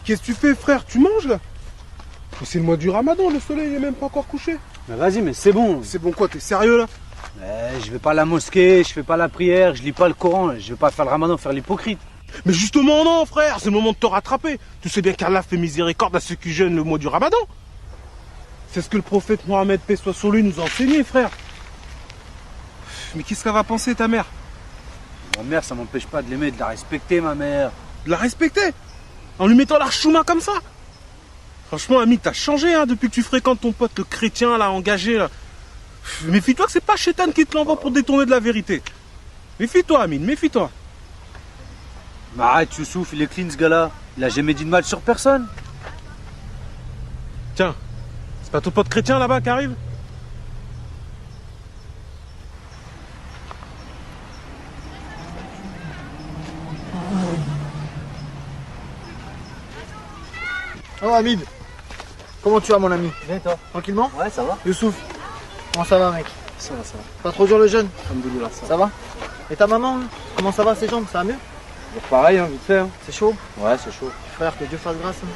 qu'est-ce que tu fais, frère? Tu manges là? Mais c'est le mois du Ramadan, le soleil est même pas encore couché. Mais vas-y, mais c'est bon. C'est bon quoi, t'es sérieux là? Mais je vais pas à la mosquée, je fais pas la prière, je lis pas le Coran, je vais pas faire le Ramadan, faire l'hypocrite. Mais justement non, frère, c'est le moment de te rattraper. Tu sais bien qu'Allah fait miséricorde à ceux qui jeûnent le mois du Ramadan. C'est ce que le prophète Mohammed, paix soit sur lui, nous a enseigné, frère. Mais qu'est-ce qu'elle va penser, ta mère? Ma mère, ça m'empêche pas de l'aimer, de la respecter, ma mère. De la respecter? En lui mettant la chouma comme ça? Franchement, ami, t'as changé hein, depuis que tu fréquentes ton pote, le chrétien, là, engagé, là. Méfie-toi que c'est pas Chétan qui te l'envoie pour détourner de la vérité. Méfie-toi, Amine, méfie-toi. Bah arrête, Youssouf, il est clean, ce gars-là. Il a jamais dit de mal sur personne. Tiens, c'est pas ton pote chrétien, là-bas, qui arrive? Oh Hamid, comment tu vas mon ami? Bien toi? Tranquillement? Ouais, ça va. Youssouf, comment ça va mec? Ça va, ça va. Pas trop dur le jeûne? Alhamdoulilah, ça va. Ça va? Et ta maman, hein comment ça va ses jambes? Ça va mieux? Pareil, hein, vite fait. Hein. C'est chaud? Ouais, c'est chaud. Frère, que Dieu fasse grâce. Hein.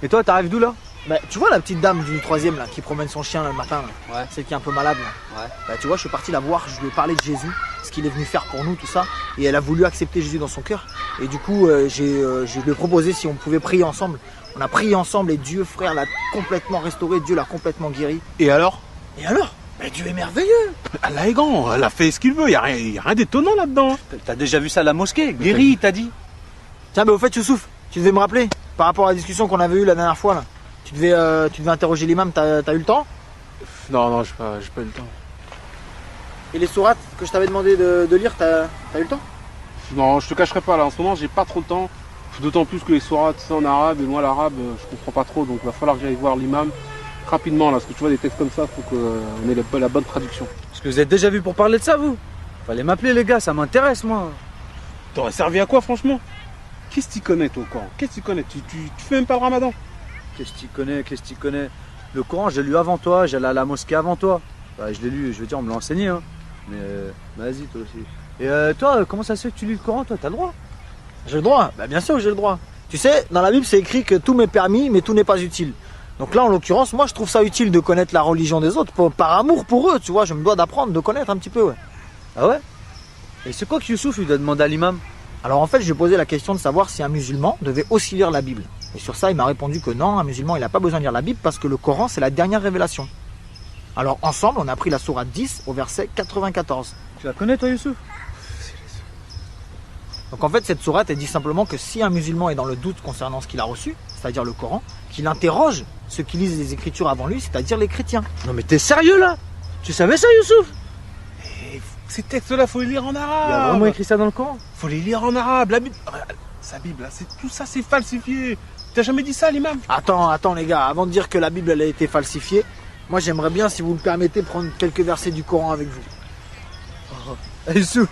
Et toi, t'arrives d'où là? Bah tu vois la petite dame du 3e là, qui promène son chien là, le matin là, Ouais. celle qui est un peu malade là. Ouais. Bah tu vois, je suis parti la voir, je lui ai parlé de Jésus, ce qu'il est venu faire pour nous, tout ça. Et elle a voulu accepter Jésus dans son cœur. Et du coup, je lui ai proposé si on pouvait prier ensemble. On a prié ensemble et Dieu, frère, l'a complètement restauré, Dieu l'a complètement guéri. Et alors? Et alors? Bah Dieu est merveilleux! Allah est grand, elle a fait ce qu'il veut, y a rien d'étonnant là-dedans. T'as déjà vu ça à la mosquée? Guéri, il t'a dit. Tiens, bah au fait, Youssouf, tu devais me rappeler, par rapport à la discussion qu'on avait eue la dernière fois là. Tu devais interroger l'imam, t'as eu le temps? Non, j'ai pas eu le temps. Et les sourates que je t'avais demandé de lire, t'as eu le temps? Non, je te cacherai pas là, en ce moment j'ai pas trop le temps. D'autant plus que les sourates c'est en arabe et moi l'arabe je comprends pas trop, donc il va falloir que j'aille voir l'imam rapidement là, parce que tu vois des textes comme ça, faut qu'on ait la bonne traduction. Parce que vous êtes déjà vu pour parler de ça, vous? Fallait m'appeler les gars, ça m'intéresse moi. T'aurais servi à quoi franchement? Qu'est-ce que tu connais toi au Coran? Qu'est-ce que tu connais? Tu fais même pas le Ramadan? Qu'est-ce que tu connais? Le Coran, j'ai lu avant toi, j'allais à la mosquée avant toi. Bah, je l'ai lu, je veux dire, on me l'a enseigné. Hein. Mais vas-y, toi aussi. Et toi, comment ça se fait que tu lis le Coran, toi? T'as le droit? J'ai le droit? Bah bien sûr que j'ai le droit. Tu sais, dans la Bible, c'est écrit que tout m'est permis, mais tout n'est pas utile. Donc là, en l'occurrence, moi, je trouve ça utile de connaître la religion des autres, par amour pour eux, tu vois, je me dois d'apprendre, de connaître un petit peu, ouais. Ah ouais? Et c'est quoi que Youssouf, il doit demander à l'imam? Alors en fait, j'ai posé la question de savoir si un musulman devait aussi lire la Bible. Et sur ça, il m'a répondu que non, un musulman, il n'a pas besoin de lire la Bible parce que le Coran, c'est la dernière révélation. Alors ensemble, on a pris la sourate 10 au verset 94. Tu la connais, toi, Youssouf? Donc en fait, cette sourate, elle dit simplement que si un musulman est dans le doute concernant ce qu'il a reçu, c'est-à-dire le Coran, qu'il interroge ceux qui lisent les Écritures avant lui, c'est-à-dire les chrétiens. Non mais t'es sérieux là? Tu savais ça, Youssouf? Ces textes-là, faut les lire en arabe. Il y a vraiment écrit ça dans le Coran? Faut les lire en arabe. La Bible, sa Bible, là, tout ça, c'est falsifié. T'as jamais dit ça, à l'imam? Attends les gars, avant de dire que la Bible elle a été falsifiée, moi j'aimerais bien, si vous me permettez, prendre quelques versets du Coran avec vous. Oh, Youssouf,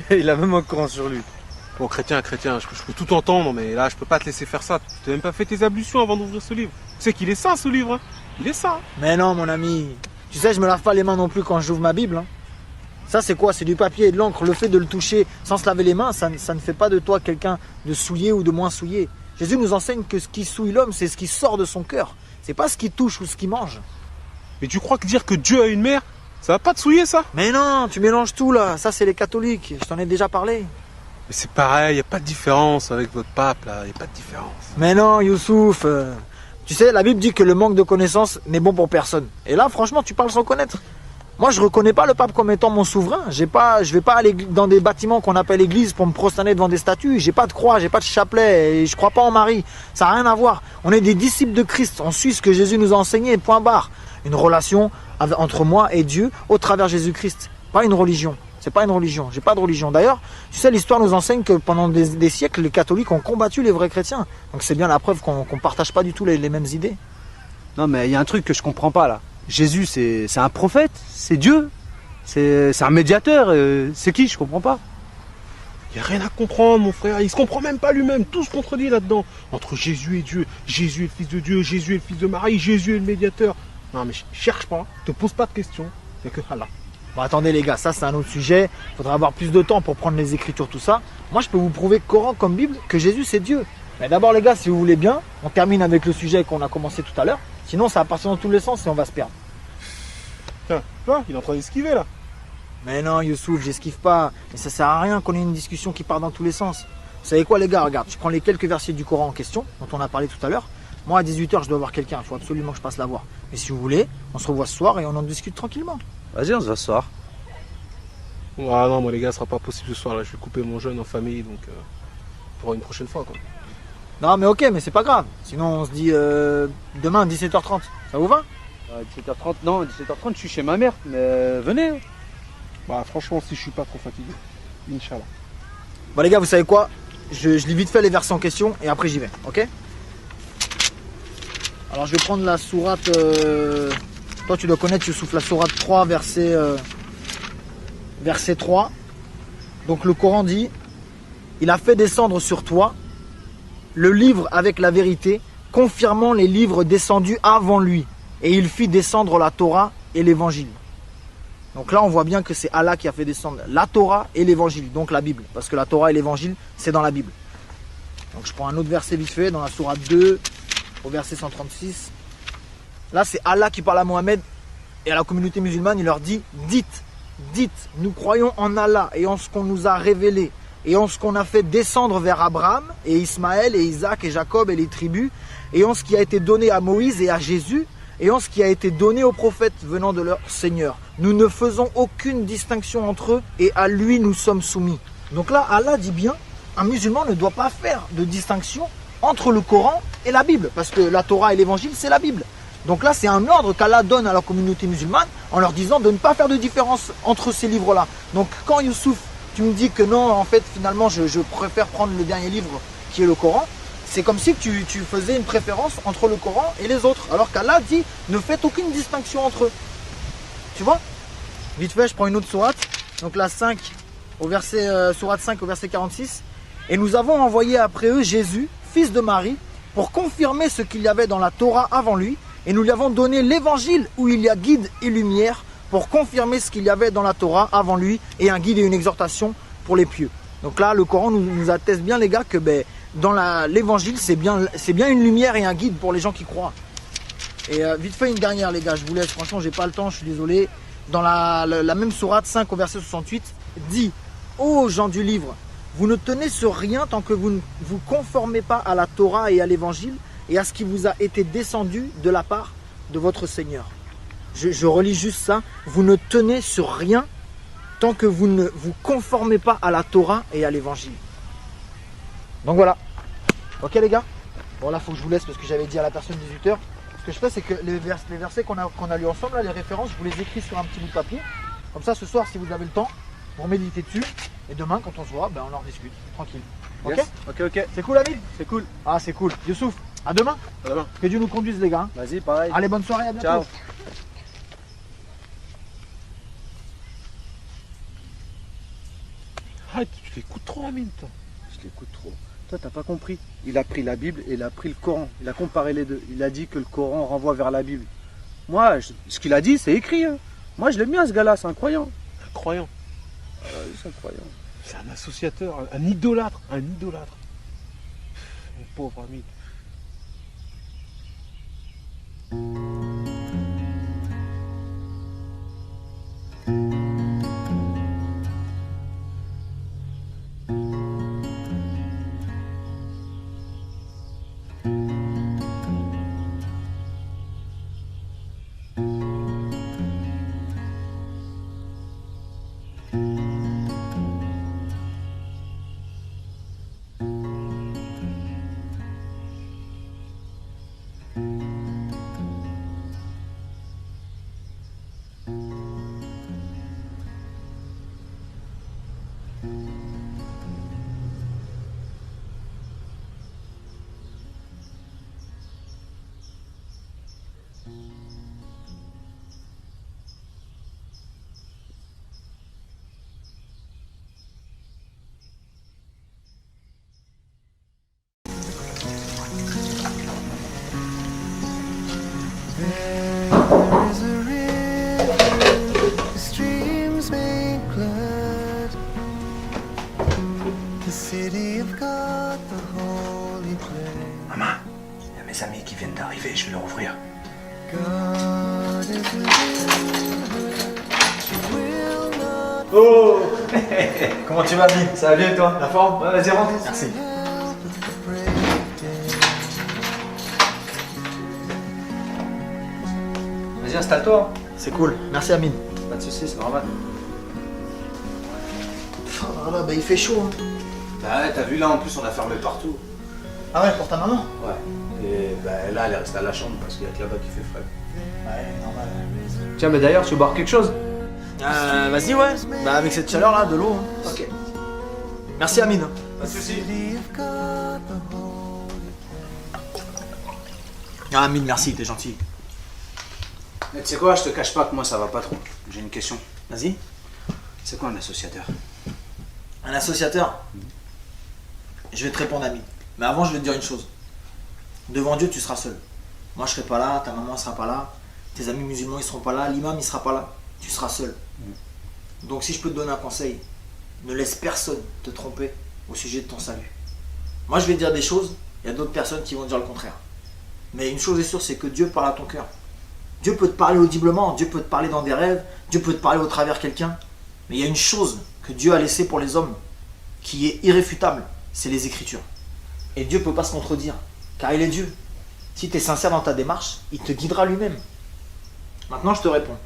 il a même un Coran sur lui. Bon, chrétien, je peux tout entendre, mais là, je peux pas te laisser faire ça. Tu t'as même pas fait tes ablutions avant d'ouvrir ce livre. Tu sais qu'il est saint, ce livre. Hein. Il est saint. Mais non, mon ami. Tu sais, je me lave pas les mains non plus quand j'ouvre ma Bible. Hein. Ça, c'est quoi? C'est du papier et de l'encre. Le fait de le toucher sans se laver les mains, ça ne fait pas de toi quelqu'un de souillé ou de moins souillé. Jésus nous enseigne que ce qui souille l'homme, c'est ce qui sort de son cœur. C'est pas ce qui touche ou ce qui mange. Mais tu crois que dire que Dieu a une mère, ça va pas te souiller, ça? Mais non, tu mélanges tout là. Ça, c'est les catholiques. Je t'en ai déjà parlé. Mais c'est pareil, y a pas de différence avec votre pape, là. Y a pas de différence. Mais non, Youssouf. Tu sais, la Bible dit que le manque de connaissance n'est bon pour personne. Et là, franchement, tu parles sans connaître. Moi, je reconnais pas le pape comme étant mon souverain. Je vais pas aller dans des bâtiments qu'on appelle église pour me prosterner devant des statues. J'ai pas de croix, j'ai pas de chapelet et je crois pas en Marie. Ça n'a rien à voir. On est des disciples de Christ. On suit ce que Jésus nous a enseigné, point barre. Une relation entre moi et Dieu au travers Jésus-Christ. Pas une religion. C'est pas une religion. J'ai pas de religion. D'ailleurs, tu sais, l'histoire nous enseigne que pendant des siècles, les catholiques ont combattu les vrais chrétiens. Donc c'est bien la preuve qu'on partage pas du tout les mêmes idées. Non mais il y a un truc que je comprends pas là. Jésus, c'est un prophète, c'est Dieu, c'est un médiateur, c'est qui? Je comprends pas. Y a rien à comprendre, mon frère. Il se comprend même pas lui-même. Tout se contredit là-dedans. Entre Jésus et Dieu. Jésus est le fils de Dieu. Jésus est le fils de Marie. Jésus est le médiateur. Non, mais cherche pas. Te pose pas de questions. Y a que Allah. Bon, attendez les gars, ça c'est un autre sujet. Faudra avoir plus de temps pour prendre les Écritures, tout ça. Moi, je peux vous prouver Coran comme Bible que Jésus c'est Dieu. Mais d'abord les gars, si vous voulez bien, on termine avec le sujet qu'on a commencé tout à l'heure. Sinon ça va partir dans tous les sens et on va se perdre. Tiens, tu vois, il est en train d'esquiver là. Mais non Youssouf, j'esquive pas. Mais ça sert à rien qu'on ait une discussion qui part dans tous les sens. Vous savez quoi les gars, regarde, je prends les quelques versets du Coran en question, dont on a parlé tout à l'heure. Moi à 18h je dois voir quelqu'un, il faut absolument que je passe la voir. Mais si vous voulez, on se revoit ce soir et on en discute tranquillement. Vas-y, on se voit ce soir. Ah non, moi les gars, ce sera pas possible ce soir là. Je vais couper mon jeûne en famille, donc pour une prochaine fois quoi. Non mais ok, mais c'est pas grave. Sinon on se dit demain 17h30. Ça vous va? 17h30, non, 17h30, je suis chez ma mère, mais venez. Bah franchement, si je suis pas trop fatigué, Inch'Allah. Bon les gars, vous savez quoi? Je lis vite fait les versets en question et après j'y vais, ok? Alors je vais prendre la sourate, toi tu dois connaître Youssouf, la sourate 3 verset 3. Donc le Coran dit: il a fait descendre sur toi le livre avec la vérité, confirmant les livres descendus avant lui, et il fit descendre la Torah et l'évangile. Donc là on voit bien que c'est Allah qui a fait descendre la Torah et l'évangile, donc la Bible, parce que la Torah et l'évangile c'est dans la Bible. Donc je prends un autre verset vite fait dans la sourate 2 au verset 136. Là c'est Allah qui parle à Mohammed et à la communauté musulmane. Il leur dit: dites, nous croyons en Allah et en ce qu'on nous a révélé et en ce qu'on a fait descendre vers Abraham et Ismaël et Isaac et Jacob et les tribus, et en ce qui a été donné à Moïse et à Jésus, et en ce qui a été donné aux prophètes venant de leur Seigneur. Nous ne faisons aucune distinction entre eux et à lui nous sommes soumis. Donc là Allah dit bien, un musulman ne doit pas faire de distinction entre le Coran et la Bible, parce que la Torah et l'évangile c'est la Bible. Donc là c'est un ordre qu'Allah donne à la communauté musulmane en leur disant de ne pas faire de différence entre ces livres-là. Donc quand Youssouf, tu me dis que non, en fait finalement je préfère prendre le dernier livre qui est le Coran, c'est comme si tu faisais une préférence entre le Coran et les autres, alors qu'Allah dit ne faites aucune distinction entre eux. Tu vois? Vite fait, je prends une autre sourate, donc la 5 au verset sourate 5 au verset 46. Et nous avons envoyé après eux Jésus, fils de Marie, pour confirmer ce qu'il y avait dans la Torah avant lui, et nous lui avons donné l'évangile où il y a guide et lumière pour confirmer ce qu'il y avait dans la Torah avant lui, et un guide et une exhortation pour les pieux. Donc là le Coran nous atteste bien les gars que dans l'évangile c'est bien une lumière et un guide pour les gens qui croient. Et vite fait une dernière les gars, je vous laisse, franchement j'ai pas le temps, je suis désolé. Dans la même sourate 5 au verset 68 dit: ô gens du livre, vous ne tenez sur rien tant que vous ne vous conformez pas à la Torah et à l'évangile et à ce qui vous a été descendu de la part de votre Seigneur. Je relis juste ça: vous ne tenez sur rien tant que vous ne vous conformez pas à la Torah et à l'évangile. Donc voilà. Ok les gars? Bon là faut que je vous laisse parce que j'avais dit à la personne 18h. Ce que je fais c'est que les versets qu'on a lus ensemble, là, les références, je vous les écris sur un petit bout de papier. Comme ça ce soir si vous avez le temps, vous méditez dessus. Et demain quand on se voit, on en discute. Tranquille. Ok? Yes. Ok. C'est cool Amine? C'est cool. Ah c'est cool. Youssouf, à demain. À demain. Que Dieu nous conduise les gars. Vas-y, pareil. Allez, bonne soirée, à bientôt. Ciao. Arrête, tu l'écoutes trop Amine toi. Je l'écoute trop. Toi, t'as pas compris. Il a pris la Bible et il a pris le Coran. Il a comparé les deux. Il a dit que le Coran renvoie vers la Bible. Moi, ce qu'il a dit, c'est écrit. Hein. Moi, je l'aime bien, ce gars-là. C'est incroyable. Incroyant. C'est incroyable. C'est un associateur, un idolâtre. Un idolâtre. Mon pauvre ami. There is a river, the streams make blood. The city of God, the holy place. mes amis qui viennent d'arriver, je vais leur ouvrir. God is with you. Will not Oh Comment tu vas, Ami? Ça va bien et toi? La forme? Ouais, vas-y, rentre. Merci. break Vas-y, installe-toi. C'est cool. Merci, Amine. Pas de soucis, c'est normal. Oh là, bah il fait chaud. Hein. Bah ouais, t'as vu là, en plus, on a fermé partout. Ah ouais, pour ta maman? Ouais. Et bah là, elle est restée à la chambre parce qu'il y a que là-bas qui fait frais. Ouais, normal. Tiens, mais d'ailleurs, tu veux boire quelque chose? Vas-y, ouais. Bah avec cette chaleur là, de l'eau. Hein. Ok. Merci, Amine. Pas de soucis. of God, the whole Ah, Amine, merci, t'es gentil. Mais tu sais quoi, je te cache pas que moi ça va pas trop. J'ai une question. Vas-y. C'est quoi un associateur? Un associateur? Je vais te répondre, Amine. Mais avant, je vais te dire une chose. Devant Dieu, tu seras seul. Moi, je serai pas là, ta maman ne sera pas là, tes amis musulmans, ils seront pas là, l'imam, il sera pas là. Tu seras seul. Donc, si je peux te donner un conseil, ne laisse personne te tromper au sujet de ton salut. Moi, je vais te dire des choses, il y a d'autres personnes qui vont dire le contraire. Mais une chose est sûre, c'est que Dieu parle à ton cœur. Dieu peut te parler audiblement, Dieu peut te parler dans des rêves, Dieu peut te parler au travers de quelqu'un. Mais il y a une chose que Dieu a laissée pour les hommes, qui est irréfutable, c'est les Écritures. Et Dieu ne peut pas se contredire, car il est Dieu. Si tu es sincère dans ta démarche, il te guidera lui-même. Maintenant, je te réponds.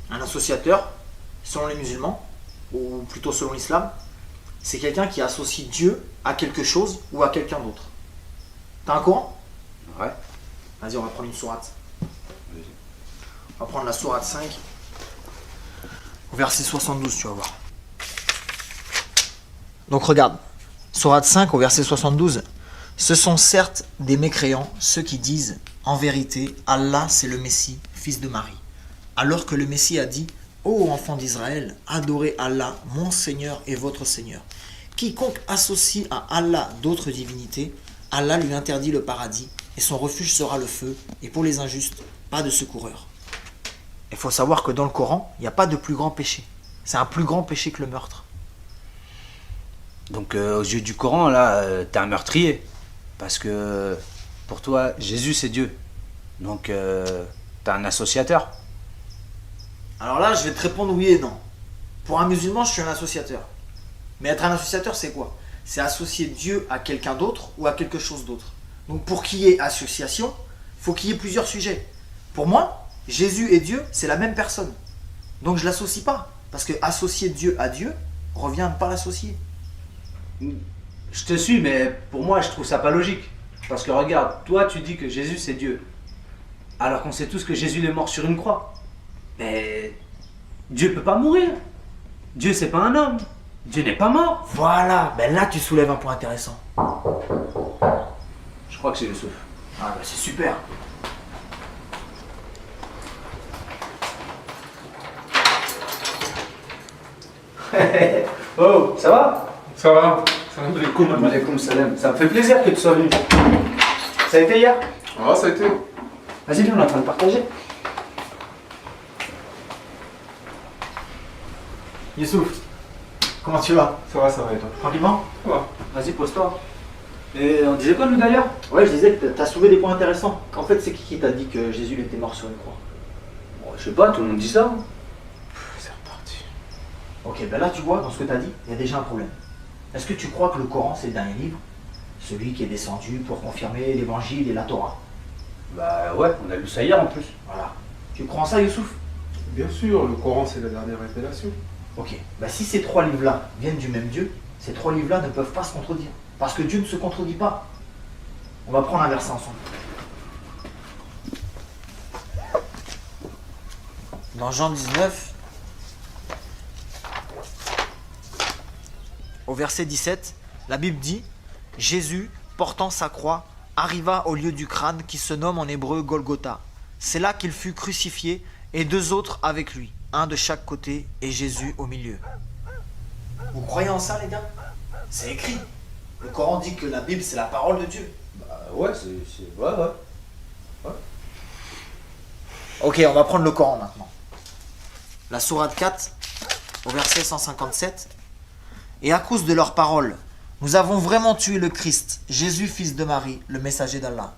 Un associateur, selon les musulmans, ou plutôt selon l'islam, c'est quelqu'un qui associe Dieu à quelque chose ou à quelqu'un d'autre. T'as un Coran? Ouais. Vas-y, on va prendre une sourate. On va prendre la sourate 5, au verset 72, tu vas voir. Donc regarde, sourate 5 au verset 72. Ce sont certes des mécréants, ceux qui disent, en vérité, Allah c'est le Messie, fils de Marie. Alors que le Messie a dit, ô enfants d'Israël, adorez Allah, mon Seigneur et votre Seigneur. Quiconque associe à Allah d'autres divinités, Allah lui interdit le paradis, et son refuge sera le feu, et pour les injustes, pas de secoureur. Il faut savoir que dans le Coran, il n'y a pas de plus grand péché. C'est un plus grand péché que le meurtre. Donc aux yeux du Coran, là, t'es un meurtrier. Parce que pour toi, Jésus c'est Dieu. Donc t'es un associateur. Alors là, je vais te répondre oui et non. Pour un musulman, je suis un associateur. Mais être un associateur, c'est quoi? C'est associer Dieu à quelqu'un d'autre ou à quelque chose d'autre. Donc pour qu'il y ait association, il faut qu'il y ait plusieurs sujets. Pour moi, Jésus et Dieu, c'est la même personne. Donc je l'associe pas. Parce que associer Dieu à Dieu revient à ne pas l'associer. Je te suis, mais pour moi, je trouve ça pas logique. Parce que regarde, toi, tu dis que Jésus c'est Dieu. Alors qu'on sait tous que Jésus il est mort sur une croix. Mais Dieu peut pas mourir. Dieu c'est pas un homme. Dieu n'est pas mort. Voilà, ben là tu soulèves un point intéressant. Je crois que c'est Youssouf. Ah ben c'est super. Oh, ça va? Ça va? Salam alaikum. Alaykoum salam. Ça me fait plaisir que tu sois venu. Ça a été hier? Ah, ça a été. Vas-y, viens, on est en train de partager. Youssouf, comment tu vas? Ça va et toi? Tranquillement? Ça va. Vas-y, pose-toi. Et on disait quoi, nous, d'ailleurs? Ouais, je disais que t'as soulevé des points intéressants. En fait, c'est qui t'a dit que Jésus il était mort sur une croix? Bon, je sais pas, tout le monde dit ça. C'est reparti. Ok, ben là tu vois, dans ce que t'as dit, il y a déjà un problème. Est-ce que tu crois que le Coran c'est le dernier livre? Celui qui est descendu pour confirmer l'évangile et la Torah? Bah ouais, on a lu ça hier en plus. Voilà. Tu crois en ça, Youssouf? Bien sûr, le Coran c'est la dernière révélation. Ok, bah si ces trois livres-là viennent du même Dieu, ces trois livres-là ne peuvent pas se contredire. Parce que Dieu ne se contredit pas. On va prendre un verset ensemble. Dans Jean 19, au verset 17, la Bible dit « Jésus, portant sa croix, arriva au lieu du crâne qui se nomme en hébreu Golgotha. C'est là qu'il fut crucifié et deux autres avec lui, un de chaque côté et Jésus au milieu. » Vous croyez en ça, les gars? C'est écrit. Le Coran dit que la Bible, c'est la parole de Dieu. Bah ouais, c'est... Ouais. Ok, on va prendre le Coran maintenant. La sourate 4, au verset 157. « Et à cause de leurs paroles, nous avons vraiment tué le Christ, Jésus, fils de Marie, le messager d'Allah.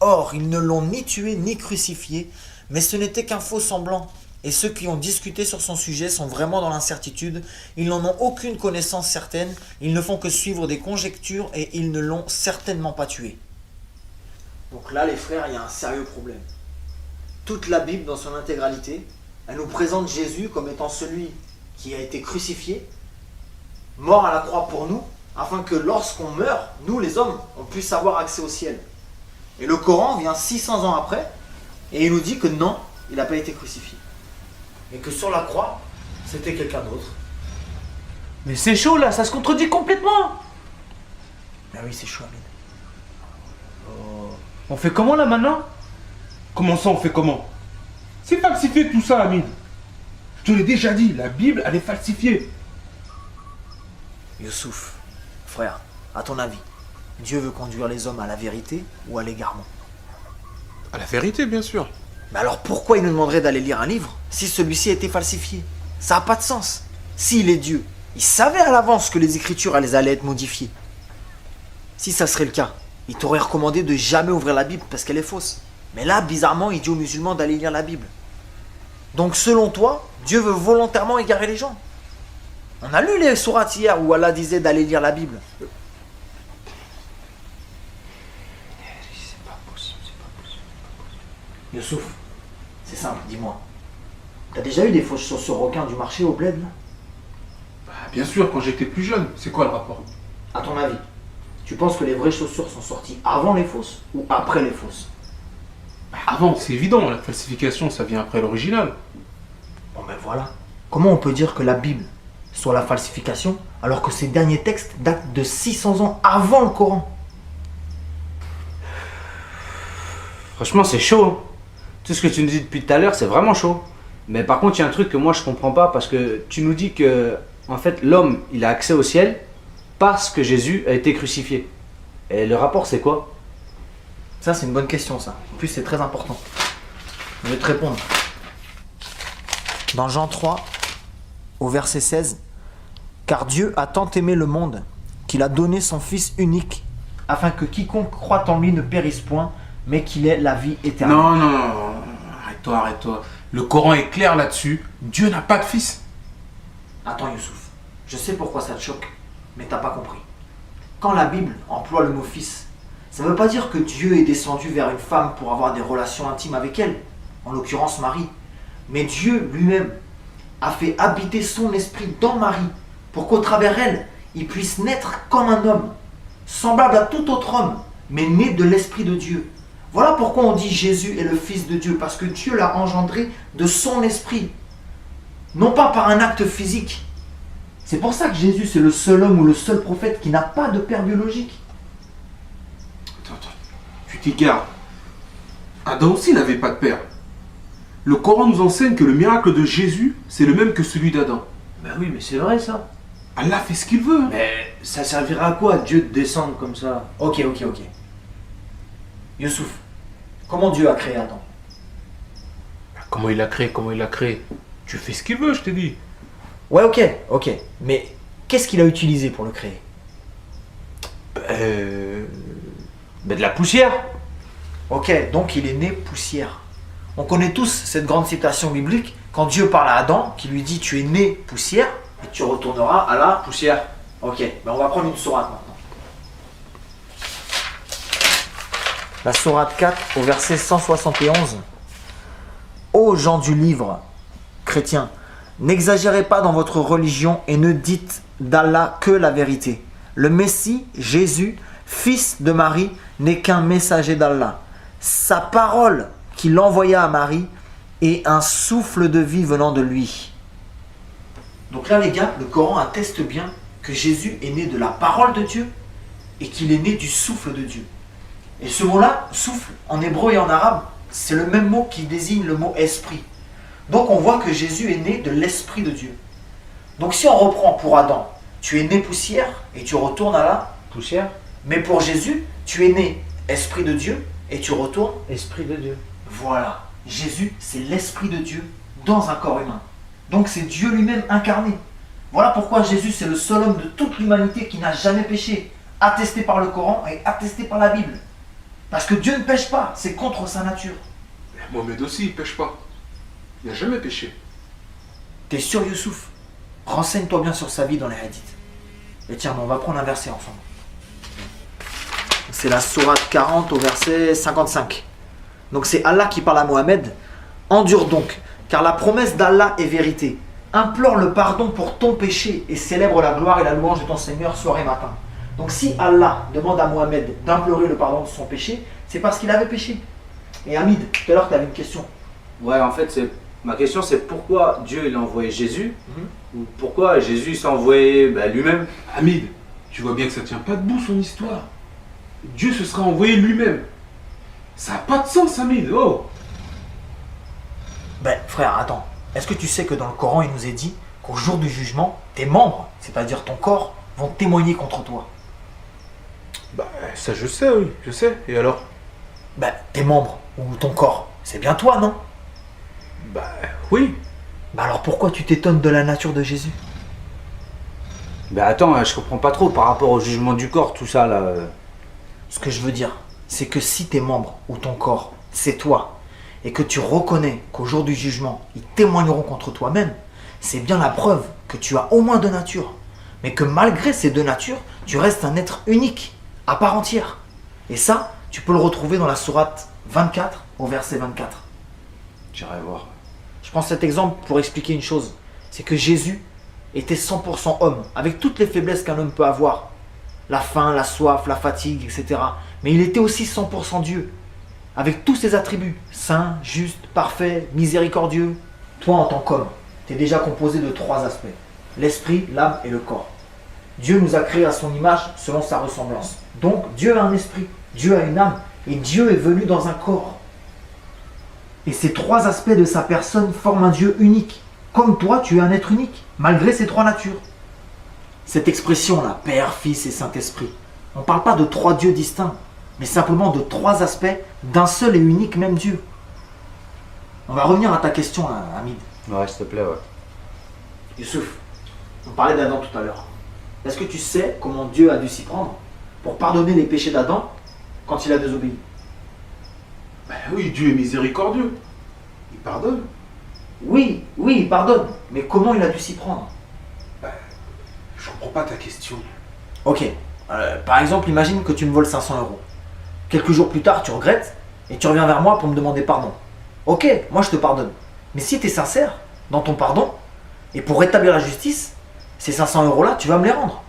Or, ils ne l'ont ni tué ni crucifié, mais ce n'était qu'un faux semblant. Et ceux qui ont discuté sur son sujet sont vraiment dans l'incertitude. Ils n'en ont aucune connaissance certaine. Ils ne font que suivre des conjectures et ils ne l'ont certainement pas tué. Donc là, les frères, il y a un sérieux problème. Toute la Bible, dans son intégralité, elle nous présente Jésus comme étant celui qui a été crucifié, mort à la croix pour nous, afin que lorsqu'on meurt, nous les hommes, on puisse avoir accès au ciel. Et le Coran vient 600 ans après, et il nous dit que non, il n'a pas été crucifié. Et que sur la croix, c'était quelqu'un d'autre. Mais c'est chaud là, ça se contredit complètement. Ben oui, c'est chaud, Amine. On fait comment là maintenant? Comment ça, on fait comment? C'est falsifié tout ça, Amine. Je te l'ai déjà dit, la Bible, elle est falsifiée. Youssouf, frère, à ton avis, Dieu veut conduire les hommes à la vérité ou à l'égarement? À la vérité, bien sûr. Mais alors pourquoi il nous demanderait d'aller lire un livre si celui-ci a été falsifié? Ça n'a pas de sens. S'il est Dieu, il savait à l'avance que les Écritures elles allaient être modifiées. Si ça serait le cas, il t'aurait recommandé de jamais ouvrir la Bible parce qu'elle est fausse. Mais là, bizarrement, il dit aux musulmans d'aller lire la Bible. Donc selon toi, Dieu veut volontairement égarer les gens. On a lu les sourates hier où Allah disait d'aller lire la Bible. Youssouf, c'est simple, dis-moi. T'as déjà eu des fausses chaussures requins du marché au bled là? Bah, bien sûr, quand j'étais plus jeune. C'est quoi le rapport? À ton avis, tu penses que les vraies chaussures sont sorties avant les fausses ou après les fausses? Bah, avant, c'est évident. La falsification, ça vient après l'original. Bon ben voilà. Comment on peut dire que la Bible soit la falsification alors que ces derniers textes datent de 600 ans avant le Coran? Franchement, c'est chaud. Hein. Tout ce que tu nous dis depuis tout à l'heure, c'est vraiment chaud. Mais par contre, il y a un truc que moi je comprends pas parce que tu nous dis que en fait l'homme il a accès au ciel parce que Jésus a été crucifié. Et le rapport c'est quoi? Ça c'est une bonne question ça. En plus c'est très important. Je vais te répondre. Dans Jean 3, au verset 16, car Dieu a tant aimé le monde qu'il a donné son Fils unique afin que quiconque croit en lui ne périsse point mais qu'il ait la vie éternelle. Non, non, non. Arrête-toi, arrête-toi. Le Coran est clair là-dessus. Dieu n'a pas de fils. Attends Youssouf, je sais pourquoi ça te choque, mais t'as pas compris. Quand la Bible emploie le mot fils, ça ne veut pas dire que Dieu est descendu vers une femme pour avoir des relations intimes avec elle, en l'occurrence Marie. Mais Dieu lui-même a fait habiter son esprit dans Marie pour qu'au travers elle, il puisse naître comme un homme, semblable à tout autre homme, mais né de l'esprit de Dieu. Voilà pourquoi on dit Jésus est le Fils de Dieu, parce que Dieu l'a engendré de son esprit, non pas par un acte physique. C'est pour ça que Jésus c'est le seul homme ou le seul prophète qui n'a pas de père biologique. Attends, tu t'égares. Adam aussi n'avait pas de père. Le Coran nous enseigne que le miracle de Jésus, c'est le même que celui d'Adam. Ben oui, mais c'est vrai ça. Allah fait ce qu'il veut. Hein. Mais ça servira à quoi Dieu de descendre comme ça? Ok. Youssouf, comment Dieu a créé Adam? Comment il a créé? Tu fais ce qu'il veut, je t'ai dit. Ouais, ok. Mais qu'est-ce qu'il a utilisé pour le créer? Ben de la poussière. Ok, donc il est né poussière. On connaît tous cette grande citation biblique quand Dieu parle à Adam, qui lui dit tu es né poussière et tu retourneras à la poussière. Ok, ben on va prendre une sourate maintenant. La sourate 4 au verset 171. Ô gens du livre, chrétiens, n'exagérez pas dans votre religion et ne dites d'Allah que la vérité. Le Messie, Jésus, fils de Marie, n'est qu'un messager d'Allah. Sa parole qu'il envoya à Marie est un souffle de vie venant de lui. Donc là les gars, le Coran atteste bien que Jésus est né de la parole de Dieu et qu'il est né du souffle de Dieu. Et ce mot-là, souffle, en hébreu et en arabe, c'est le même mot qui désigne le mot esprit. Donc on voit que Jésus est né de l'esprit de Dieu. Donc si on reprend pour Adam, tu es né poussière et tu retournes à la Poussière. mais pour Jésus, tu es né esprit de Dieu et tu retournes. Esprit de Dieu. Voilà, Jésus, c'est l'esprit de Dieu dans un corps humain. Donc c'est Dieu lui-même incarné. Voilà pourquoi Jésus, c'est le seul homme de toute l'humanité qui n'a jamais péché, attesté par le Coran et attesté par la Bible. Parce que Dieu ne pêche pas, c'est contre sa nature. Mohamed aussi, il pêche pas. Il n'a jamais péché. T'es sûr, Youssouf? Renseigne-toi bien sur sa vie dans les hadiths. Et tiens, on va prendre un verset ensemble. C'est la sourate 40 au verset 55. Donc c'est Allah qui parle à Mohamed. Endure donc, car la promesse d'Allah est vérité. Implore le pardon pour ton péché et célèbre la gloire et la louange de ton Seigneur soir et matin. Donc si Allah demande à Mohamed d'implorer le pardon de son péché, c'est parce qu'il avait péché. Et Hamid, tout à l'heure tu avais une question. Ouais, en fait, ma question c'est pourquoi Dieu il a envoyé Jésus ou pourquoi Jésus s'est envoyé lui-même. Hamid, tu vois bien que ça tient pas debout son histoire. Dieu se sera envoyé lui-même. Ça n'a pas de sens, Hamid. Oh. Ben frère, attends. Est-ce que tu sais que dans le Coran il nous est dit qu'au jour du jugement, tes membres, c'est-à-dire ton corps, vont témoigner contre toi? Bah, ça je sais, oui, je sais. Et alors? Ben tes membres ou ton corps, c'est bien toi, non? Bah, oui. Ben alors pourquoi tu t'étonnes de la nature de Jésus? Ben attends, je comprends pas trop par rapport au jugement du corps, tout ça là. Ce que je veux dire, c'est que si tes membres ou ton corps, c'est toi, et que tu reconnais qu'au jour du jugement, ils témoigneront contre toi-même, c'est bien la preuve que tu as au moins deux natures, mais que malgré ces deux natures, tu restes un être unique, à part entière. Et ça, tu peux le retrouver dans la sourate 24 au verset 24. J'irai voir. Je prends cet exemple pour expliquer une chose, c'est que Jésus était 100% homme, avec toutes les faiblesses qu'un homme peut avoir, la faim, la soif, la fatigue, etc. Mais il était aussi 100% Dieu, avec tous ses attributs, saint, juste, parfait, miséricordieux. Toi, en tant qu'homme, tu es déjà composé de trois aspects, l'esprit, l'âme et le corps. Dieu nous a créés à son image selon sa ressemblance. Donc, Dieu a un esprit, Dieu a une âme, et Dieu est venu dans un corps. Et ces trois aspects de sa personne forment un Dieu unique. Comme toi, tu es un être unique, malgré ces trois natures. Cette expression-là, Père, Fils et Saint-Esprit, on ne parle pas de trois dieux distincts, mais simplement de trois aspects d'un seul et unique même Dieu. On va revenir à ta question, Hamid. Ouais, s'il te plaît, ouais. Youssouf, on parlait d'Adam tout à l'heure. Est-ce que tu sais comment Dieu a dû s'y prendre pour pardonner les péchés d'Adam quand il a désobéi? Bah oui, Dieu est miséricordieux. Il pardonne. Oui, il pardonne, mais comment il a dû s'y prendre? Je comprends pas ta question. Ok, par exemple, imagine que tu me voles 500 euros. Quelques jours plus tard, tu regrettes et tu reviens vers moi pour me demander pardon. Ok, moi je te pardonne. Mais si tu es sincère dans ton pardon, et pour rétablir la justice, ces 500 euros-là, tu vas me les rendre.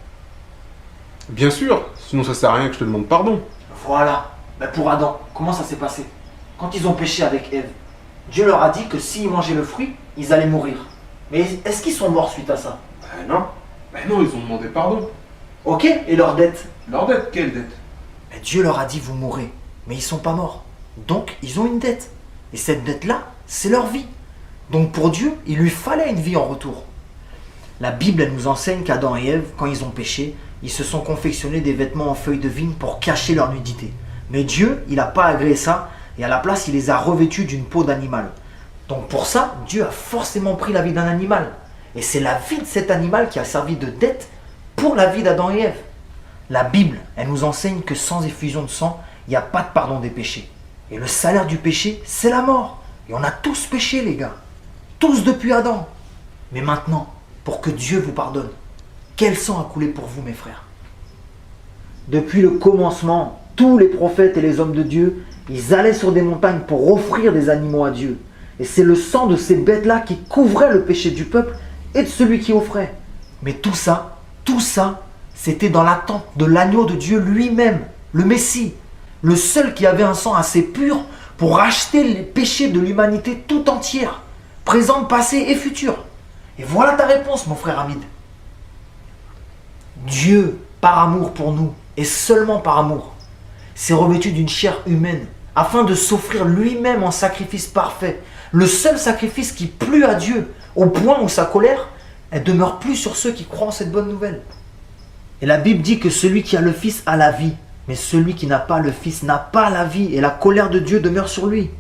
Bien sûr, sinon ça sert à rien que je te demande pardon. Voilà. Ben pour Adam, comment ça s'est passé? Quand ils ont péché avec Ève, Dieu leur a dit que s'ils mangeaient le fruit, ils allaient mourir. Mais est-ce qu'ils sont morts suite à ça? Non. Non, ils ont demandé pardon. Ok, et leur dette? Leur dette, quelle dette? Ben Dieu leur a dit vous mourrez, mais ils sont pas morts. Donc ils ont une dette. Et cette dette-là, c'est leur vie. Donc pour Dieu, il lui fallait une vie en retour. La Bible, elle nous enseigne qu'Adam et Ève, quand ils ont péché, ils se sont confectionnés des vêtements en feuilles de vigne pour cacher leur nudité. Mais Dieu, il n'a pas agréé ça, et à la place, il les a revêtus d'une peau d'animal. Donc pour ça, Dieu a forcément pris la vie d'un animal. Et c'est la vie de cet animal qui a servi de dette pour la vie d'Adam et Ève. La Bible, elle nous enseigne que sans effusion de sang, il n'y a pas de pardon des péchés. Et le salaire du péché, c'est la mort. Et on a tous péché, les gars. Tous depuis Adam. Mais maintenant, pour que Dieu vous pardonne, quel sang a coulé pour vous, mes frères? Depuis le commencement, tous les prophètes et les hommes de Dieu, ils allaient sur des montagnes pour offrir des animaux à Dieu. Et c'est le sang de ces bêtes-là qui couvrait le péché du peuple et de celui qui offrait. Mais tout ça, c'était dans l'attente de l'agneau de Dieu lui-même, le Messie, le seul qui avait un sang assez pur pour racheter les péchés de l'humanité tout entière, présente, passée et future. Et voilà ta réponse, mon frère Hamid. Dieu, par amour pour nous, et seulement par amour, s'est revêtu d'une chair humaine afin de s'offrir lui-même en sacrifice parfait, le seul sacrifice qui plut à Dieu, au point où sa colère, elle demeure plus sur ceux qui croient en cette bonne nouvelle. Et la Bible dit que celui qui a le Fils a la vie, mais celui qui n'a pas le Fils n'a pas la vie, et la colère de Dieu demeure sur lui.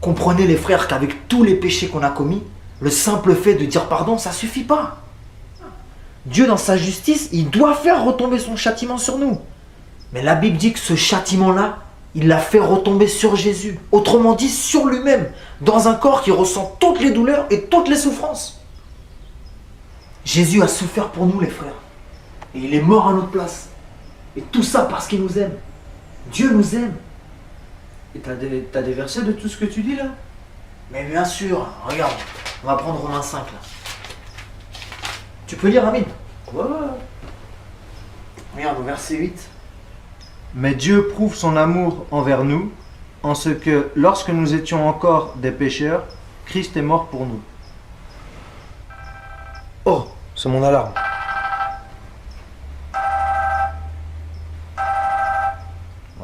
Comprenez les frères qu'avec tous les péchés qu'on a commis, le simple fait de dire pardon, ça suffit pas. Dieu dans sa justice, il doit faire retomber son châtiment sur nous. Mais la Bible dit que ce châtiment-là, il l'a fait retomber sur Jésus. Autrement dit, sur lui-même, dans un corps qui ressent toutes les douleurs et toutes les souffrances. Jésus a souffert pour nous, les frères. Et il est mort à notre place. Et tout ça parce qu'il nous aime. Dieu nous aime. Et t'as des versets de tout ce que tu dis là? Mais bien sûr, regarde, on va prendre Romains 5 là. Tu peux lire, Amine? Ouais. Regarde au verset 8. Mais Dieu prouve son amour envers nous, en ce que, lorsque nous étions encore des pécheurs, Christ est mort pour nous. Oh, c'est mon alarme.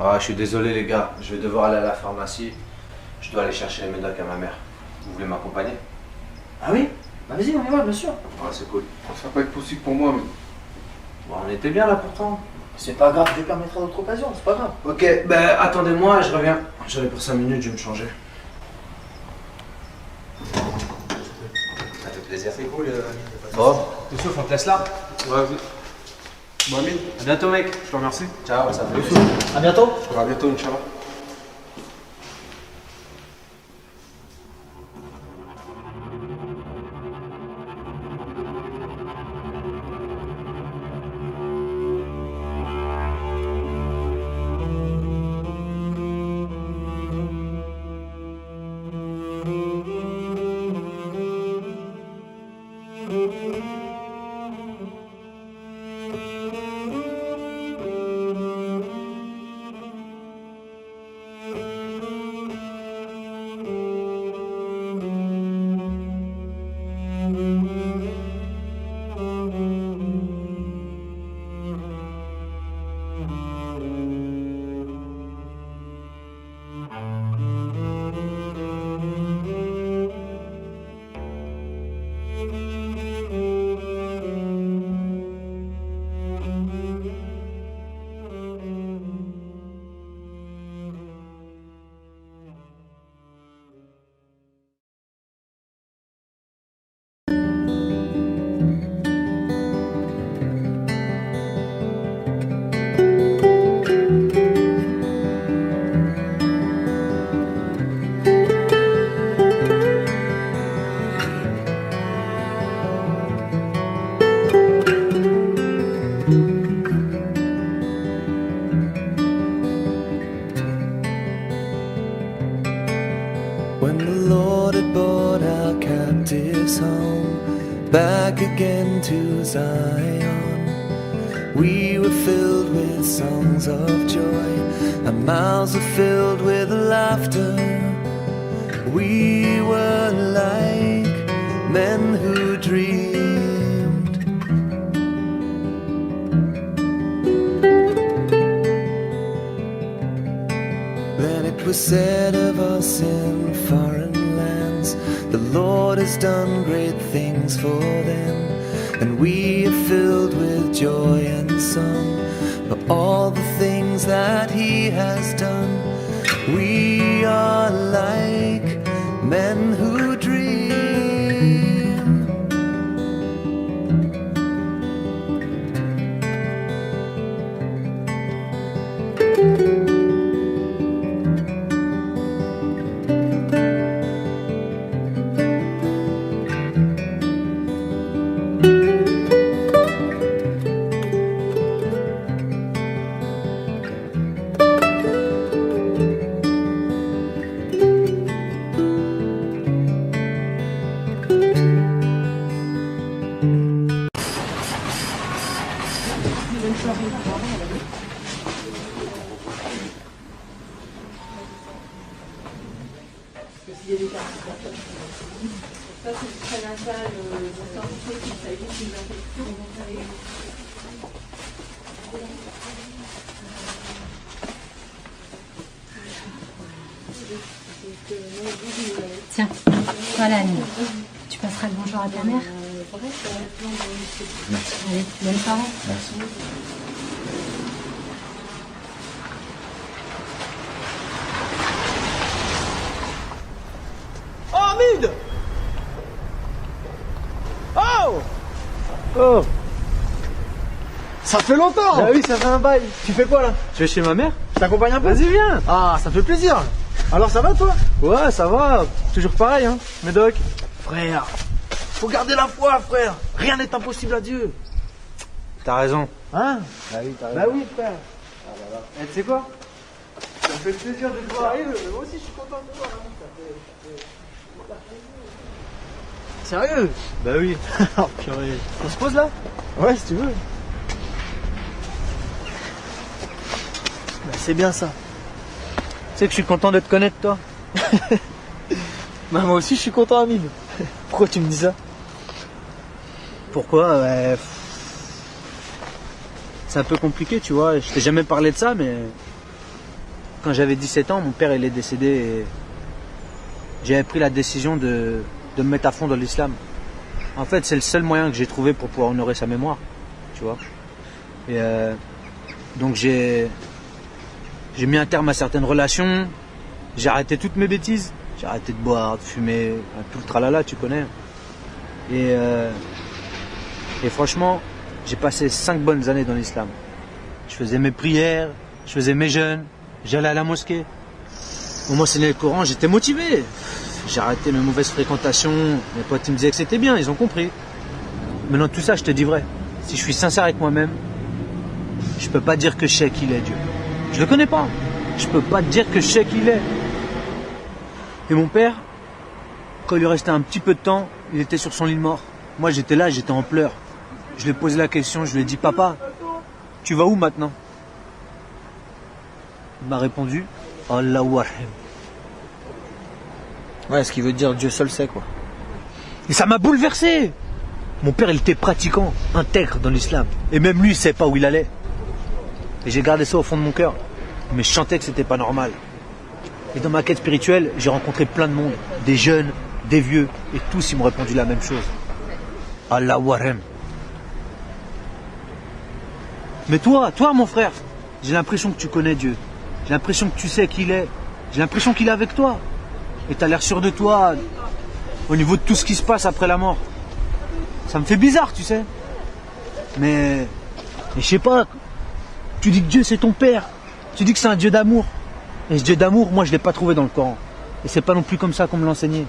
Ah, je suis désolé les gars, je vais devoir aller à la pharmacie. Je dois aller chercher les médocs à ma mère. Vous voulez m'accompagner? Ah oui? Bah vas-y, on y va, bien sûr. Ouais, c'est cool. Ça va pas être possible pour moi, mais... Bon, on était bien là pourtant. C'est pas grave, je permettrai d'autres occasions, c'est pas grave. Ok, ben attendez-moi, je reviens. J'allais pour 5 minutes, je vais me changer. Ça fait plaisir. C'est cool, Bon, tout sauf, on te laisse là. Ouais, vas-y. Bon, Amine, À bientôt mec. je te remercie. Ciao, ça fait plaisir. À bientôt. À bientôt, Inch'Allah. When the Lord had brought our captives home, back again to Zion, we were filled with songs of joy, our mouths were filled with laughter. We were like men who dreamed. Then it was said of us in foreign lands, the Lord has done great things for them, and we are filled with joy and song for all the things that He has done. We are like men who dream. Tiens, voilà Annie. Tu passeras le bonjour à ta mère. Allez, bonne soirée. Oh, Amine! Oh! Oh, ça fait longtemps. Ah oui, ça fait un bail. Tu fais quoi là? Tu es chez ma mère? t'accompagne un peu? Vas-y, viens. Ah, ça me fait plaisir. Alors ça va toi? Ouais, ça va. Toujours pareil, hein. Médoc. Frère, faut garder la foi, frère. Rien n'est impossible à Dieu. T'as raison. Hein? Bah oui, t'as Bah oui, frère. Et tu sais quoi? Ça me fait plaisir de te voir. Sérieux, moi aussi je suis content de te voir. Sérieux? Bah oui. Oh purée. On se pose là? Ouais, si tu veux. Bah, c'est bien ça. Tu sais que je suis content de te connaître, toi. Bah, moi aussi je suis content, Amine. Pourquoi tu me dis ça? Pourquoi? C'est un peu compliqué, tu vois. Je t'ai jamais parlé de ça, mais quand j'avais 17 ans, mon père il est décédé et j'avais pris la décision de me mettre à fond dans l'islam. En fait, c'est le seul moyen que j'ai trouvé pour pouvoir honorer sa mémoire, tu vois. Et donc j'ai mis un terme à certaines relations, j'ai arrêté toutes mes bêtises, j'ai arrêté de boire, de fumer, tout le tralala, tu connais. Et franchement, j'ai passé 5 bonnes années dans l'islam. Je faisais mes prières, je faisais mes jeûnes, j'allais à la mosquée. On m'enseignait le Coran, j'étais motivé. J'ai arrêté mes mauvaises fréquentations, mes potes ils me disaient que c'était bien, ils ont compris. Maintenant tout ça, je te dis vrai. Si je suis sincère avec moi-même, je peux pas dire que je sais qu'il est Dieu. Je le connais pas. Je peux pas te dire que je sais qu'il est. Et mon père, quand il lui restait un petit peu de temps, il était sur son lit de mort. Moi j'étais là, j'étais en pleurs. Je lui ai posé la question, je lui ai dit, papa, tu vas où maintenant? Il m'a répondu, Allahu Arham. Ouais, ce qui veut dire Dieu seul sait quoi. Et ça m'a bouleversé. Mon père, il était pratiquant, intègre dans l'islam. Et même lui, il savait pas où il allait. Et j'ai gardé ça au fond de mon cœur. Mais je sentais que c'était pas normal. Et dans ma quête spirituelle, j'ai rencontré plein de monde. Des jeunes, des vieux. Et tous, ils m'ont répondu la même chose. Allahu Arham. Mais toi, mon frère, j'ai l'impression que tu connais Dieu. J'ai l'impression que tu sais qui il est. J'ai l'impression qu'il est avec toi. Et t'as l'air sûr de toi au niveau de tout ce qui se passe après la mort. Ça me fait bizarre, tu sais. Mais je sais pas. Tu dis que Dieu c'est ton père. Tu dis que c'est un Dieu d'amour. Et ce Dieu d'amour, moi je l'ai pas trouvé dans le Coran. Et c'est pas non plus comme ça qu'on me l'a enseigné.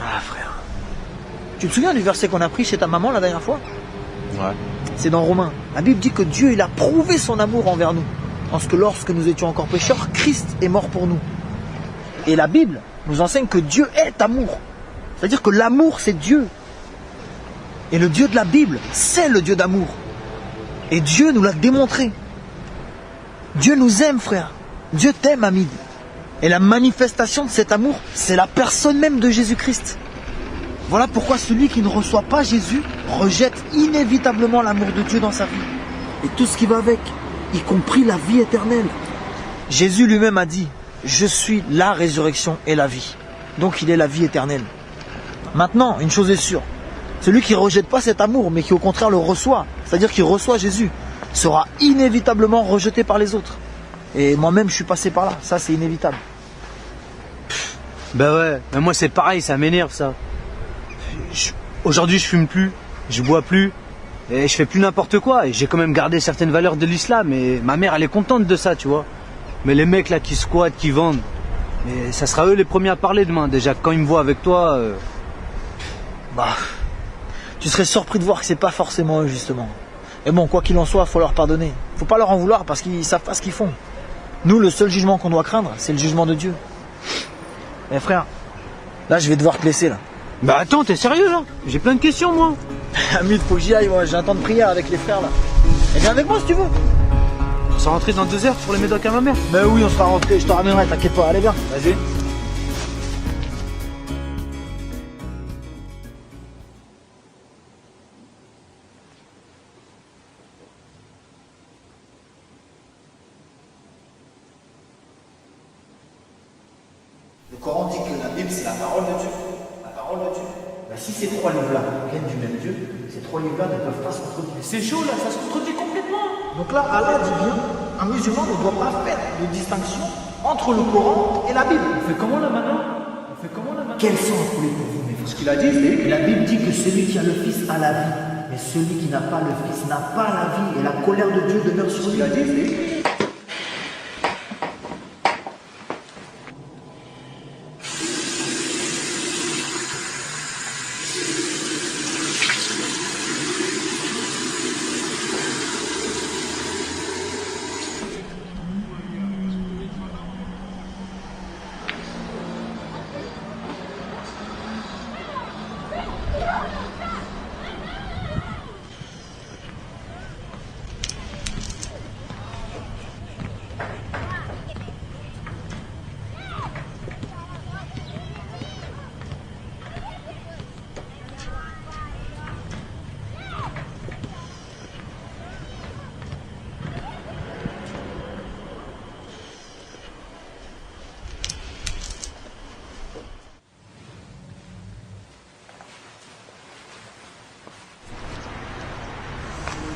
Ah frère. Tu te souviens du verset qu'on a pris chez ta maman la dernière fois? Ouais. C'est dans Romains. La Bible dit que Dieu il a prouvé son amour envers nous. Parce que lorsque nous étions encore pécheurs, Christ est mort pour nous. Et la Bible nous enseigne que Dieu est amour. C'est-à-dire que l'amour, c'est Dieu. Et le Dieu de la Bible, c'est le Dieu d'amour. Et Dieu nous l'a démontré. Dieu nous aime, frère. Dieu t'aime, Hamid. Et la manifestation de cet amour, c'est la personne même de Jésus-Christ. Voilà pourquoi celui qui ne reçoit pas Jésus rejette inévitablement l'amour de Dieu dans sa vie. Et tout ce qui va avec, y compris la vie éternelle. Jésus lui-même a dit, je suis la résurrection et la vie. Donc il est la vie éternelle. Maintenant, une chose est sûre, celui qui ne rejette pas cet amour, mais qui au contraire le reçoit, c'est-à-dire qui reçoit Jésus, sera inévitablement rejeté par les autres. Et moi-même, je suis passé par là, ça c'est inévitable. Ben ouais, mais moi c'est pareil, ça m'énerve ça. Aujourd'hui je fume plus, je bois plus, et je fais plus n'importe quoi. Et j'ai quand même gardé certaines valeurs de l'islam, et ma mère elle est contente de ça, tu vois. Mais les mecs là qui squattent, qui vendent, mais ça sera eux les premiers à parler demain. Déjà quand ils me voient avec toi... Tu serais surpris de voir que c'est pas forcément eux justement. Et bon, quoi qu'il en soit, faut leur pardonner. Faut pas leur en vouloir parce qu'ils savent pas ce qu'ils font. Nous, le seul jugement qu'on doit craindre, c'est le jugement de Dieu. Eh frère, là je vais devoir te laisser là. Bah attends, t'es sérieux là? J'ai plein de questions moi. Hamid, faut que j'y aille, moi. J'ai un temps de prière avec les frères là. Et viens avec moi si tu veux. On s'est rentré dans 2 heures pour les médocs à ma mère. Ben oui, on sera rentré, je te ramènerai, t'inquiète pas. Allez, viens. Vas-y. Le Coran dit que la Bible c'est la parole de Dieu. La parole de Dieu. Ben, si ces 3 livres-là viennent du même Dieu, ces 3 livres-là ne peuvent pas se contredire. C'est chaud là, ça se contredit complètement. Donc là, Allah dit bien, un musulman ne doit pas faire de distinction entre le Coran et la Bible. On fait comment là maintenant? Quel sens voulez-vous vous mettre? Ce qu'il a dit, c'est que la Bible dit que celui qui a le Fils a la vie. Mais Mais celui qui n'a pas le Fils n'a pas la vie et la colère de Dieu demeure sur lui.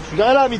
Je suis garé là, Hamid.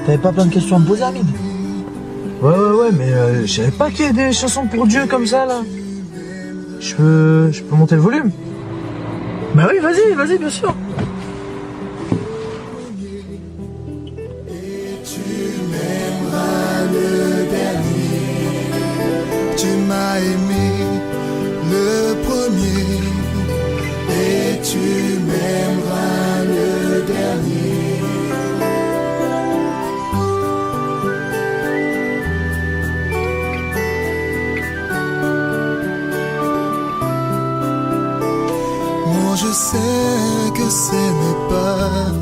T'avais pas plein de questions à me poser, Hamid? Ouais, mais je savais pas qu'il y avait des chansons pour Dieu comme ça, là. Je peux monter le volume? Bah oui, vas-y, bien sûr. Tu m'as aimé le premier et tu m'aimeras le dernier. Moi je sais que ce n'est pas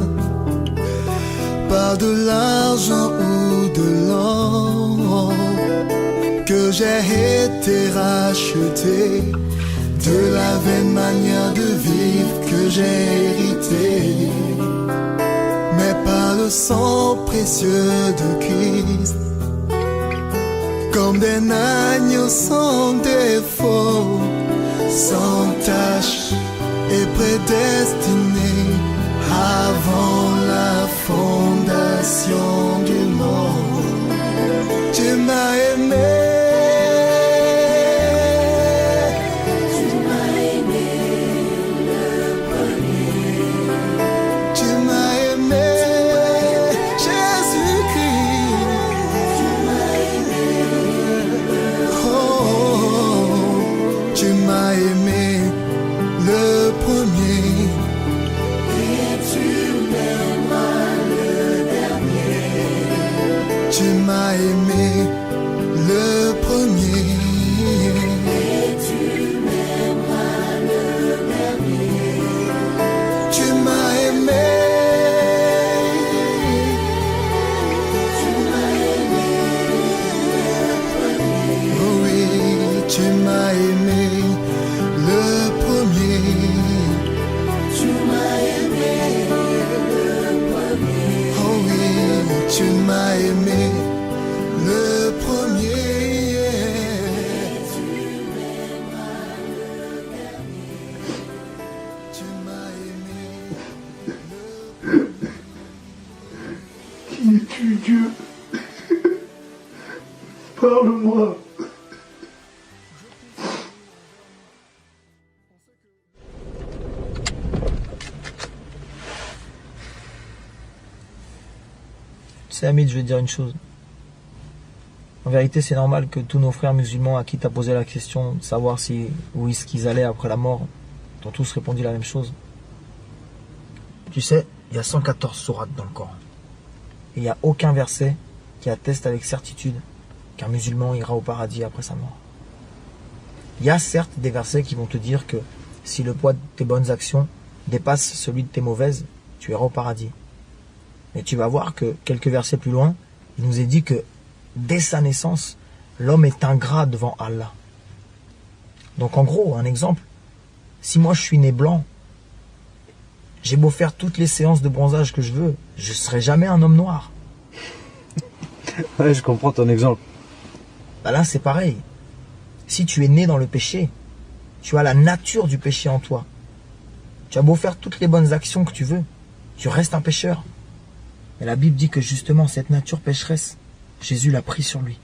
par de l'argent ou de l'or que j'ai été racheté, de la vaine manière de vivre que j'ai hérité, mais par le sang précieux de Christ, comme des agneaux sans défaut, sans tache et prédestiné avant la fondation du monde. Tu m'as aimé. Tu m'as aimé le premier et tu m'aimeras le dernier. Tu m'as aimé. Tu m'as aimé le premier. Oh oui, tu m'as aimé le premier. Tu m'as aimé le premier. Oh oui, tu m'as aimé. Le premier, tu m'aimeras le dernier. Tu m'as aimé le premier. Qui es-tu, Dieu? Parle-moi. C'est Hamid, je vais te dire une chose. En vérité, c'est normal que tous nos frères musulmans à qui tu as posé la question de savoir où est-ce qu'ils allaient après la mort, t'ont tous répondu la même chose. Tu sais, il y a 114 sourates dans le Coran. Et il n'y a aucun verset qui atteste avec certitude qu'un musulman ira au paradis après sa mort. Il y a certes des versets qui vont te dire que si le poids de tes bonnes actions dépasse celui de tes mauvaises, tu iras au paradis. Mais tu vas voir que quelques versets plus loin, il nous est dit que dès sa naissance, l'homme est ingrat devant Allah. Donc en gros, un exemple, si moi je suis né blanc, j'ai beau faire toutes les séances de bronzage que je veux, je ne serai jamais un homme noir. Ouais, je comprends ton exemple. Bah là, c'est pareil. Si tu es né dans le péché, tu as la nature du péché en toi. Tu as beau faire toutes les bonnes actions que tu veux, tu restes un pécheur. Et la Bible dit que justement, cette nature pécheresse, Jésus l'a pris sur lui.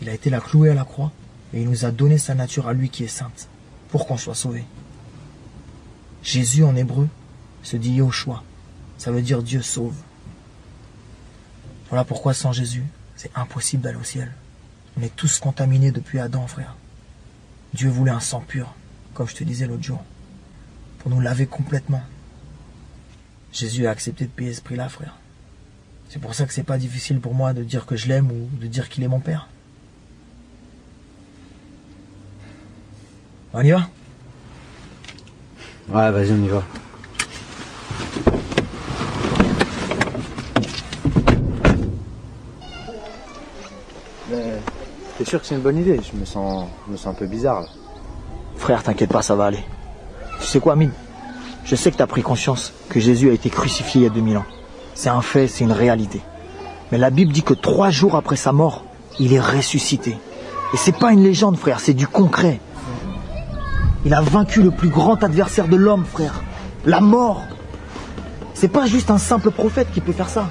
Il a été la cloué à la croix et il nous a donné sa nature à lui qui est sainte, pour qu'on soit sauvé. Jésus en hébreu se dit Yoshua, ça veut dire Dieu sauve. Voilà pourquoi sans Jésus, c'est impossible d'aller au ciel. On est tous contaminés depuis Adam, frère. Dieu voulait un sang pur, comme je te disais l'autre jour, pour nous laver complètement. Jésus a accepté de payer ce prix-là, frère. C'est pour ça que c'est pas difficile pour moi de dire que je l'aime ou de dire qu'il est mon père. On y va? Ouais, vas-y, on y va. Mais t'es sûr que c'est une bonne idée? Je me sens un peu bizarre là. Frère, t'inquiète pas, ça va aller. Tu sais quoi, Amine? Je sais que t'as pris conscience que Jésus a été crucifié il y a 2000 ans. C'est un fait, c'est une réalité. Mais la Bible dit que 3 jours après sa mort, il est ressuscité. Et c'est pas une légende, frère, c'est du concret. Il a vaincu le plus grand adversaire de l'homme, frère. La mort. C'est pas juste un simple prophète qui peut faire ça.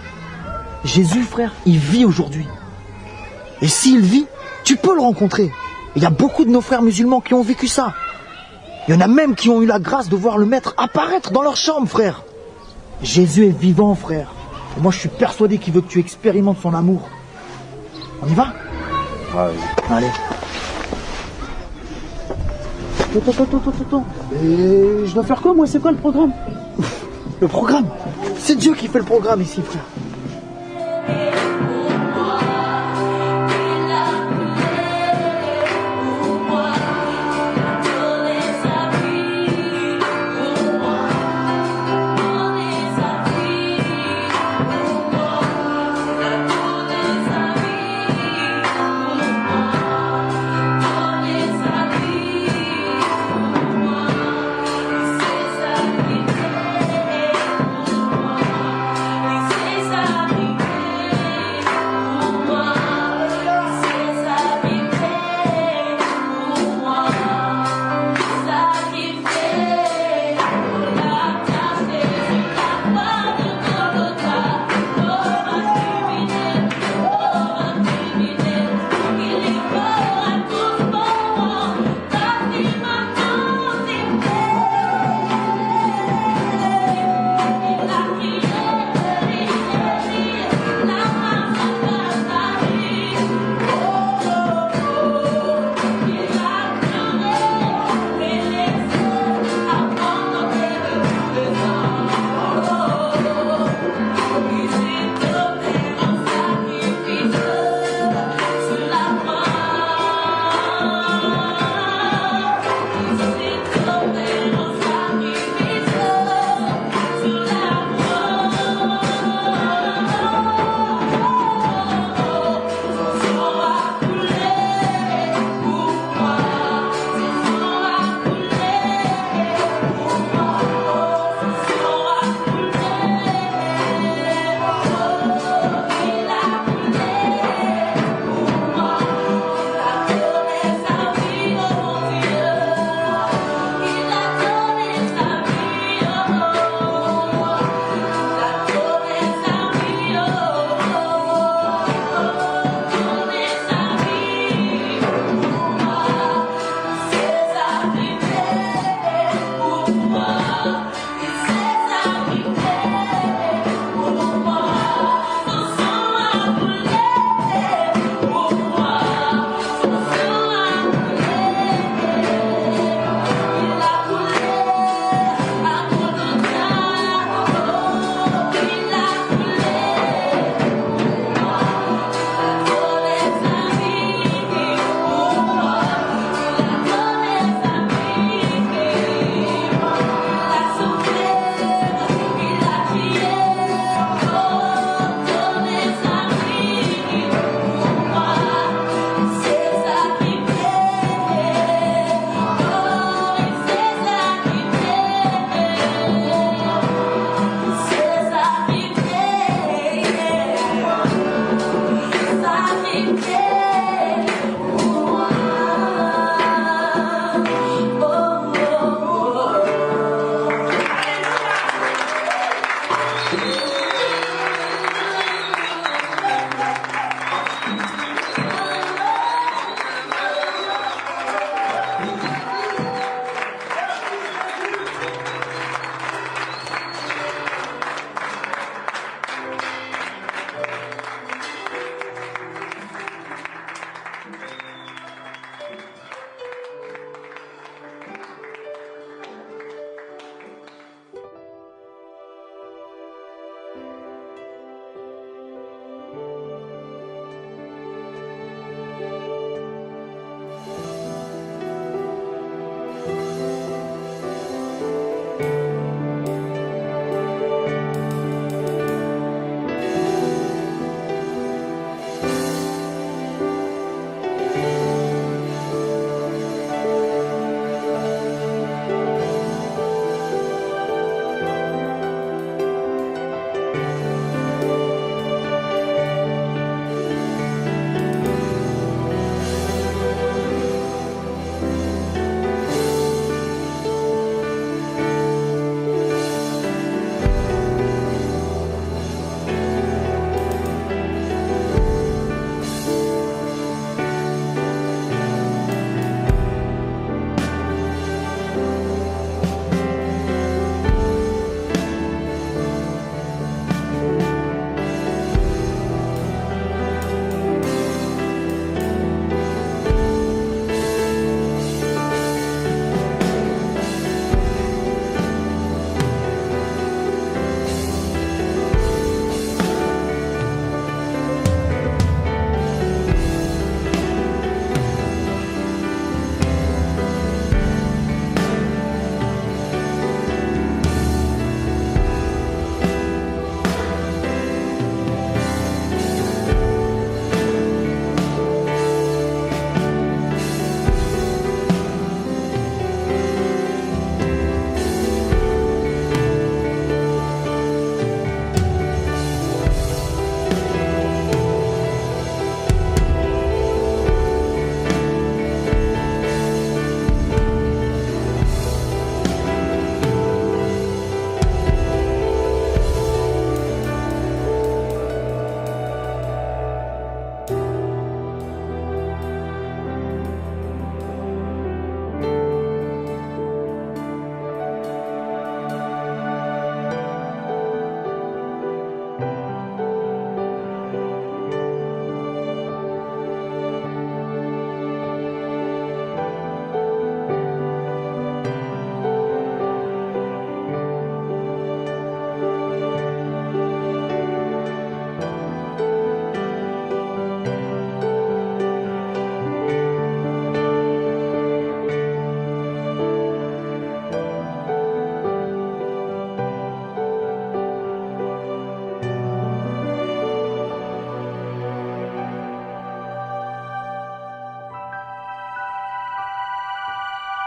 Jésus, frère, il vit aujourd'hui. Et s'il vit, tu peux le rencontrer. Il y a beaucoup de nos frères musulmans qui ont vécu ça. Il y en a même qui ont eu la grâce de voir le Maître apparaître dans leur chambre, frère. Jésus est vivant, frère. Et moi, je suis persuadé qu'il veut que tu expérimentes son amour. On y va? Ouais, Allez. Attends. Et je dois faire quoi, moi? C'est quoi le programme? Le programme? C'est Dieu qui fait le programme ici, frère. This is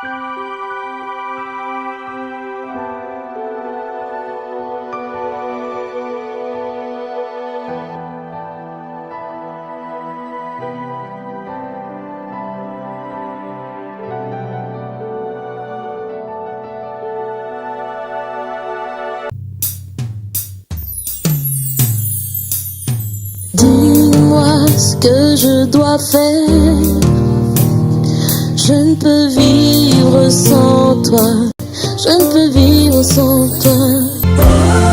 Dis-moi ce que je dois faire. Je ne peux vivre sans toi. Je ne peux vivre sans toi.